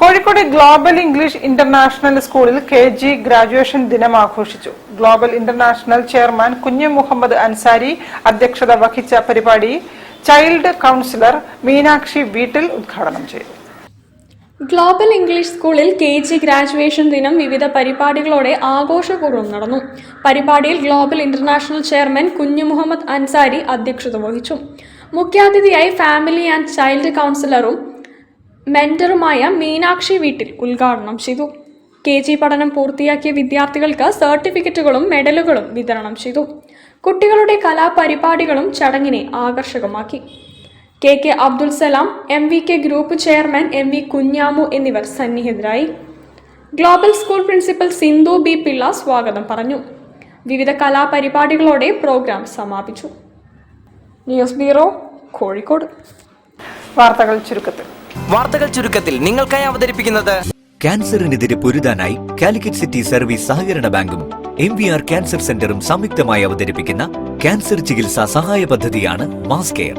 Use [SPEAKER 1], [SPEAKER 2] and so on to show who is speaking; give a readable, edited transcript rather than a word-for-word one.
[SPEAKER 1] Kozhikode global English international സ്കൂളിൽ KG graduation ദിനം ആഘോഷിച്ചു. ഗ്ലോബൽ ഇന്റർനാഷണൽ ചെയർമാൻ കുഞ്ഞു മുഹമ്മദ് അൻസാരി അധ്യക്ഷത വഹിച്ച പരിപാടി ചൈൽഡ് കൗൺസിലർ മീനാക്ഷി വീട്ടിൽ ഉദ്ഘാടനം ചെയ്തു.
[SPEAKER 2] ഗ്ലോബൽ ഇംഗ്ലീഷ് സ്കൂളിൽ KG ഗ്രാജുവേഷൻ ദിനം വിവിധ പരിപാടികളോടെ ആഘോഷപൂർവ്വം നടന്നു. പരിപാടിയിൽ ഗ്ലോബൽ ഇന്റർനാഷണൽ ചെയർമാൻ കുഞ്ഞു മുഹമ്മദ് അൻസാരി അധ്യക്ഷത വഹിച്ചു. മുഖ്യാതിഥിയായി ഫാമിലി ആൻഡ് ചൈൽഡ് കൗൺസിലറും മെന്ററുമായ മീനാക്ഷി വീട്ടിൽ ഉദ്ഘാടനം ചെയ്തു. KG പഠനം പൂർത്തിയാക്കിയ വിദ്യാർത്ഥികൾക്ക് സർട്ടിഫിക്കറ്റുകളും മെഡലുകളും വിതരണം ചെയ്തു. കുട്ടികളുടെ കലാപരിപാടികളും ചടങ്ങിനെ ആകർഷകമാക്കി. KK Abdul Salam, MVK group chairman MV Kunhamu എന്നിവർ സന്നിഹിതരായി. Global school principal Sindhu B Pillai സ്വാഗതം പറഞ്ഞു. വിവിധ കലാപരിപാടികളോടെ പ്രോഗ്രാം സമാപിച്ചു. News bureau, Kozhikode.
[SPEAKER 1] വാർത്തകൾ ചുരുക്കത്തിൽ നിങ്ങൾക്കായി അവതരിപ്പിക്കുന്നത്
[SPEAKER 3] ക്യാൻസറിനെതിരെ പൊരുതാനായി കാലിക്കറ്റ് സിറ്റി സർവീസ് സഹകരണ ബാങ്കും MVR ക്യാൻസർ സെന്ററും സംയുക്തമായി അവതരിപ്പിക്കുന്ന ക്യാൻസർ ചികിത്സാ സഹായ പദ്ധതിയാണ് മാസ് കെയർ.